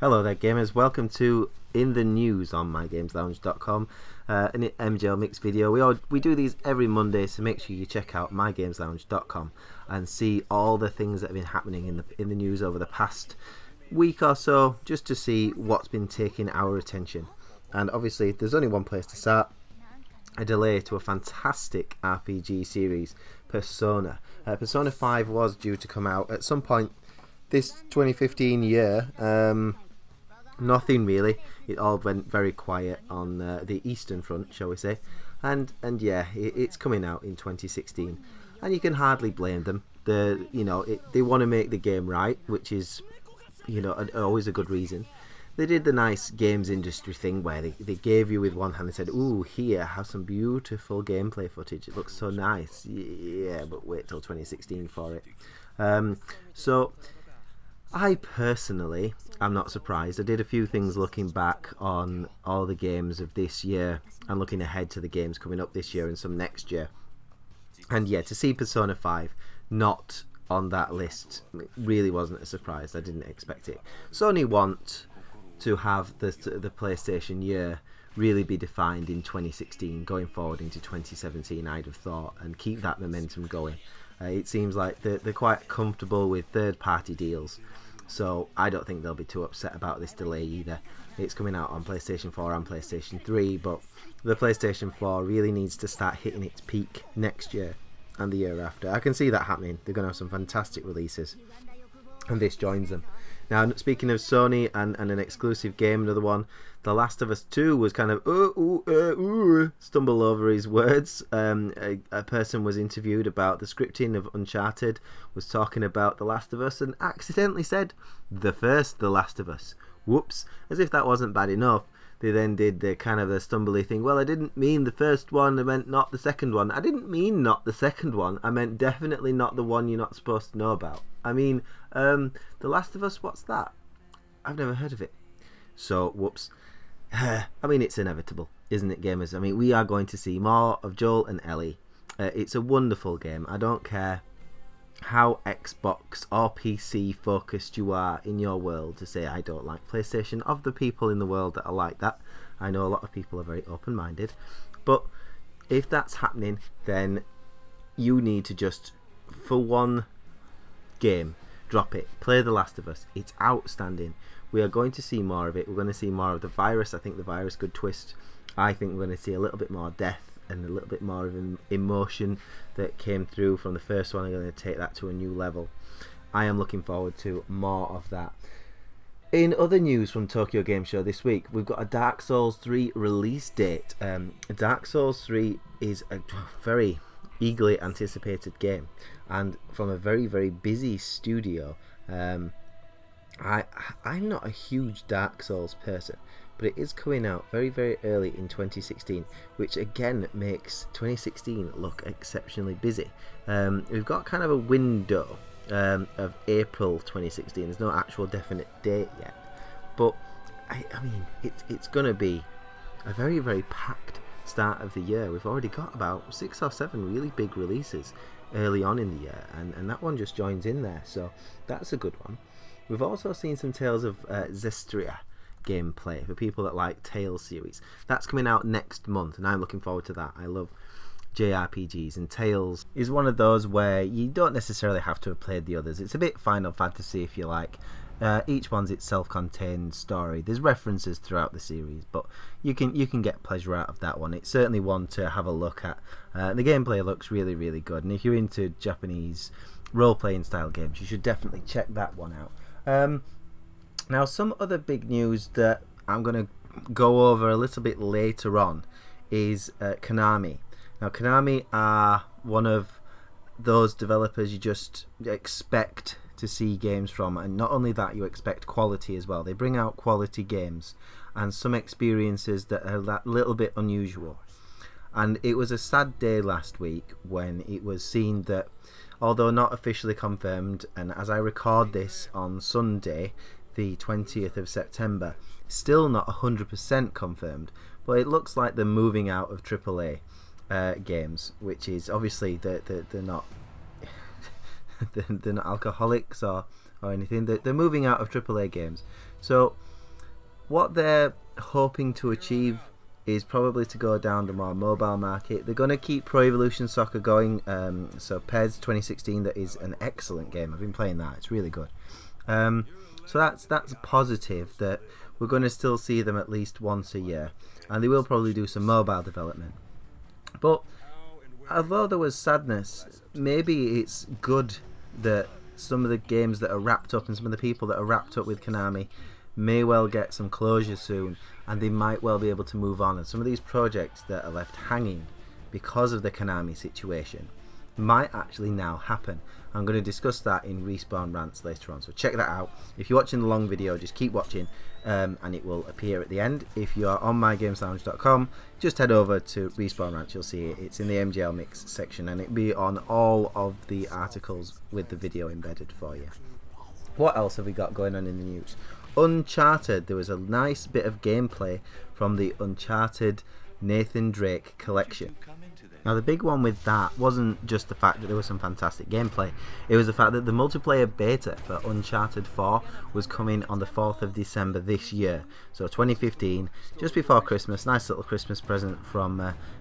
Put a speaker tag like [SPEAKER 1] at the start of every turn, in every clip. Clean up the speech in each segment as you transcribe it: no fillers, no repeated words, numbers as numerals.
[SPEAKER 1] Hello there, gamers. Welcome to In the News on mygameslounge.com, an MJL Mix video. We do these every Monday, so make sure you check out mygameslounge.com and see all the things that have been happening in the news over the past week or so, just to see what's been taking our attention. And obviously, there's only one place to start. A delay to a fantastic RPG series, Persona. Persona 5 was due to come out at some point this 2015 year. Nothing really. It all went very quiet on the Eastern Front, shall we say. And yeah, it's coming out in 2016, and you can hardly blame them. They want to make the game right, which is always a good reason. They did the nice games industry thing where they gave you with one hand and said, "Ooh, here, have some beautiful gameplay footage. It looks so nice." Yeah, but wait till 2016 for it. So I personally am not surprised. I did a few things looking back on all the games of this year and looking ahead to the games coming up this year and some next year. And yeah, to see Persona 5 not on that list really wasn't a surprise. I didn't expect it. Sony want to have the PlayStation year really be defined in 2016, going forward into 2017, I'd have thought, and keep that momentum going. It seems like they're quite comfortable with third-party deals, so I don't think they'll be too upset about this delay either. It's coming out on PlayStation 4 and PlayStation 3, but the PlayStation 4 really needs to start hitting its peak next year and the year after. I can see that happening. They're going to have some fantastic releases, and this joins them. Now, speaking of Sony and an exclusive game, another one, The Last of Us 2 was kind of stumble over his words. A person was interviewed about the scripting of Uncharted, was talking about The Last of Us, and accidentally said the first The Last of Us. Whoops, as if that wasn't bad enough. They then did the kind of the stumbly thing. Well, I didn't mean the first one, I meant not the second one. I didn't mean not the second one, I meant definitely not the one you're not supposed to know about. I mean, The Last of Us, what's that? I've never heard of it. So, whoops. I mean, it's inevitable, isn't it, gamers? I mean, we are going to see more of Joel and Ellie. It's a wonderful game. I don't care how Xbox or PC focused you are in your world to say I don't like PlayStation. Of the people in the world that are like that, I know a lot of people are very open-minded. But if that's happening, then you need to just, for one game, drop it. Play The Last of Us. It's outstanding. We are going to see more of it. We're going to see more of the virus. I think the virus could twist. I think we're going to see a little bit more death and a little bit more of emotion that came through from the first one. I'm going to take that to a new level. I am looking forward to more of that. In other news from Tokyo Game Show this week, we've got a Dark Souls 3 release date. Dark Souls 3 is a very eagerly anticipated game, and from a very, very busy studio. I'm not a huge Dark Souls person, but it is coming out very, very early in 2016, which again makes 2016 look exceptionally busy. We've got kind of a window of April 2016. There's no actual definite date yet, but I mean, it's going to be a very, very packed start of the year. We've already got about 6 or 7 really big releases early on in the year, and that one just joins in there, so that's a good one. We've also seen some Tales of Zestiria gameplay for people that like Tales series. That's coming out next month, and I'm looking forward to that. I love JRPGs, and Tales is one of those where you don't necessarily have to have played the others. It's a bit Final Fantasy, if you like. Each one's its self-contained story. There's references throughout the series, but you can get pleasure out of that one. It's certainly one to have a look at. The gameplay looks really, really good, and if you're into Japanese role-playing style games, you should definitely check that one out. Now, some other big news that I'm going to go over a little bit later on is Konami. Now, Konami are one of those developers you just expect to see games from, and not only that, you expect quality as well. They bring out quality games and some experiences that are that little bit unusual. And it was a sad day last week when it was seen that, although not officially confirmed, and as I record this on Sunday, the 20th of September, still not 100% confirmed, but it looks like they're moving out of AAA games, which is obviously they're not they're not alcoholics or anything. They're moving out of AAA games. So what they're hoping to achieve is probably to go down the more mobile market. They're going to keep Pro Evolution Soccer going. So PES 2016, that is an excellent game. I've been playing that. It's really good. So that's positive, that we're going to still see them at least once a year. And they will probably do some mobile development. But although there was sadness, maybe it's good that some of the games that are wrapped up and some of the people that are wrapped up with Konami may well get some closure soon, and they might well be able to move on. And some of these projects that are left hanging because of the Konami situation might actually now happen. I'm going to discuss that in Respawn Rants later on, so check that out. If you're watching the long video, just keep watching, and it will appear at the end. If you are on mygameslounge.com, just head over to Respawn Rants. You'll see it. It's in the MGL Mix section, and it'll be on all of the articles with the video embedded for you. What else have we got going on in the news? Uncharted. There was a nice bit of gameplay from the Uncharted Nathan Drake collection. Now the big one with that wasn't just the fact that there was some fantastic gameplay, it was the fact that the multiplayer beta for Uncharted 4 was coming on the 4th of December this year, so 2015, just before Christmas. Nice little Christmas present from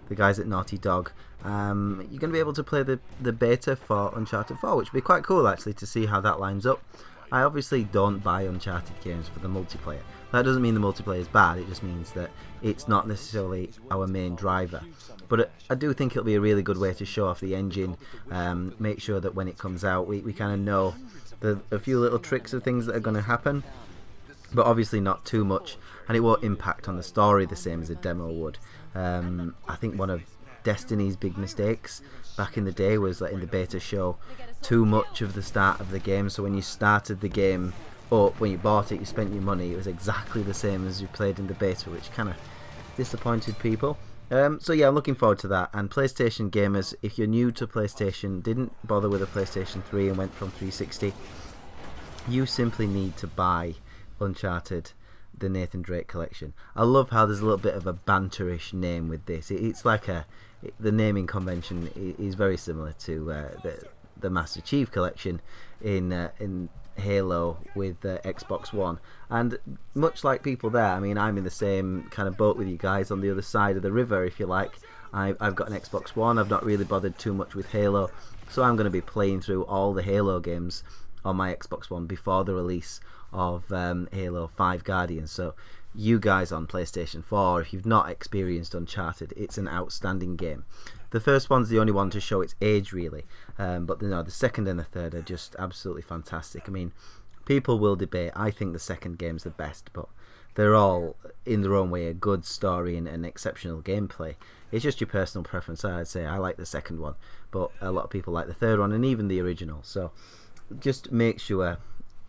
[SPEAKER 1] the guys at Naughty Dog. You're going to be able to play the beta for Uncharted 4, which would be quite cool actually to see how that lines up. I obviously don't buy Uncharted games for the multiplayer. That doesn't mean the multiplayer is bad, it just means that it's not necessarily our main driver. But I do think it'll be a really good way to show off the engine, make sure that when it comes out we kind of know a few little tricks of things that are going to happen, but obviously not too much, and it won't impact on the story the same as a demo would. I think one of Destiny's big mistakes back in the day was letting the beta show too much of the start of the game, so when you started the game up, when you bought it, you spent your money, it was exactly the same as you played in the beta, which kind of disappointed people. So yeah, I'm looking forward to that. And PlayStation gamers, if you're new to PlayStation, didn't bother with a PlayStation 3 and went from 360, you simply need to buy Uncharted, the Nathan Drake collection. I love how there's a little bit of a banterish name with this. It's like the naming convention is very similar to the Master Chief collection in Halo with Xbox One, and much like people there, I mean, I'm in the same kind of boat with you guys on the other side of the river, if you like. I've got an Xbox One. I've not really bothered too much with Halo, so I'm going to be playing through all the Halo games on my Xbox One before the release of Halo 5 Guardians. So you guys on PlayStation 4, if you've not experienced Uncharted, it's an outstanding game. The first one's the only one to show its age, really, but the second and the third are just absolutely fantastic. I mean, people will debate. I think the second game's the best, but they're all, in their own way, a good story and exceptional gameplay. It's just your personal preference. I'd say I like the second one, but a lot of people like the third one and even the original. So just make sure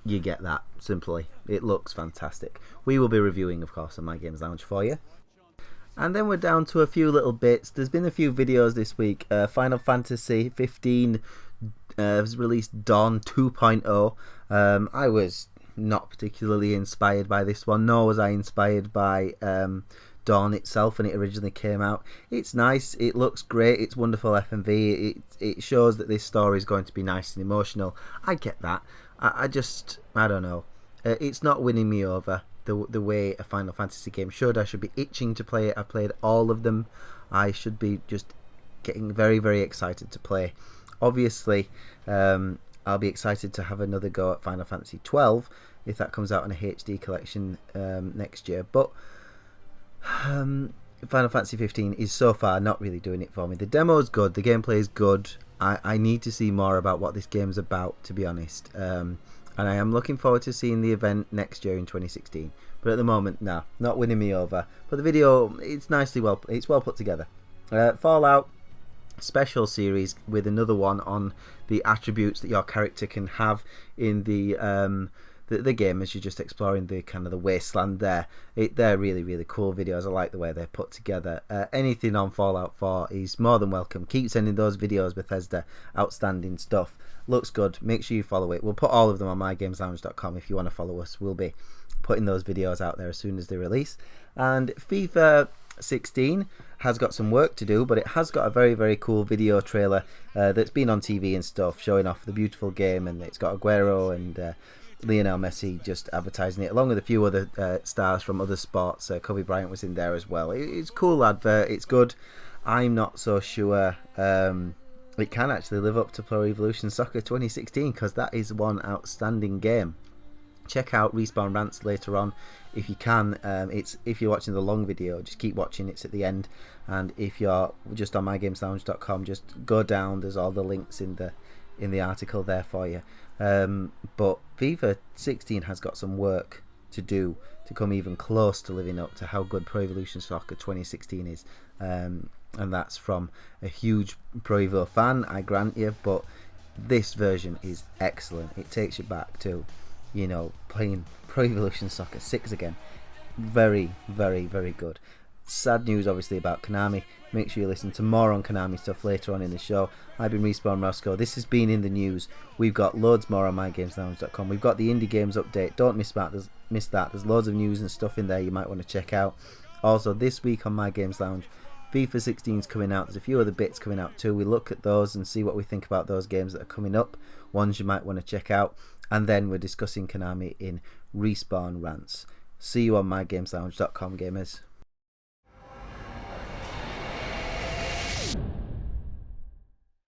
[SPEAKER 1] you get that, simply. It looks fantastic. We will be reviewing, of course, on My Games Lounge for you. And then we're down to a few little bits. There's been a few videos this week. Final Fantasy 15 has released Dawn 2.0. I was not particularly inspired by this one, nor was I inspired by Dawn itself when it originally came out. It's nice, it looks great, it's wonderful FMV, it shows that this story is going to be nice and emotional. I get that. I don't know. It's not winning me over the way a Final Fantasy game should. I should be itching to play it. I've played all of them. I should be just getting very, very excited to play. Obviously, I'll be excited to have another go at Final Fantasy 12 if that comes out in a HD collection next year. But Final Fantasy 15 is so far not really doing it for me. The demo is good. The gameplay is good. I need to see more about what this game's about, to be honest. And I am looking forward to seeing the event next year in 2016. But at the moment, no, not winning me over. But the video, it's well put together. Fallout special series with another one on the attributes that your character can have in the game as you're just exploring the kind of the wasteland there. They're really, really cool videos. I like the way they're put together. Anything on Fallout 4 is more than welcome. Keep sending those videos, Bethesda. Outstanding stuff. Looks good. Make sure you follow it. We'll put all of them on mygameslounge.com if you want to follow us. We'll be putting those videos out there as soon as they release. And FIFA 16 has got some work to do, but it has got a very, very cool video trailer that's been on TV and stuff, showing off the beautiful game, and it's got Aguero and Lionel Messi just advertising it, along with a few other stars from other sports. Kobe Bryant was in there as well. It's a cool advert, it's good. I'm not so sure it can actually live up to Pro Evolution Soccer 2016, because that is one outstanding game. Check out Respawn Rants later on if you can. If you're watching the long video, just keep watching, it's at the end. And if you're just on mygameslounge.com, just go down, there's all the links in the article there for you. But FIFA 16 has got some work to do to come even close to living up to how good Pro Evolution Soccer 2016 is. And that's from a huge Pro Evo fan, I grant you, but this version is excellent. It takes you back to, playing Pro Evolution Soccer 6 again. Very, very, very good. Sad news, obviously, about Konami. Make sure you listen to more on Konami stuff later on in the show. I've been Respawn Roscoe. This has been in the news. We've got loads more on mygameslounge.com. We've got the Indie Games update. Don't miss that. There's loads of news and stuff in there you might want to check out. Also, this week on My Games Lounge, FIFA 16 is coming out. There's a few other bits coming out too. We look at those and see what we think about those games that are coming up, ones you might want to check out. And then we're discussing Konami in Respawn Rants. See you on mygameslounge.com, gamers.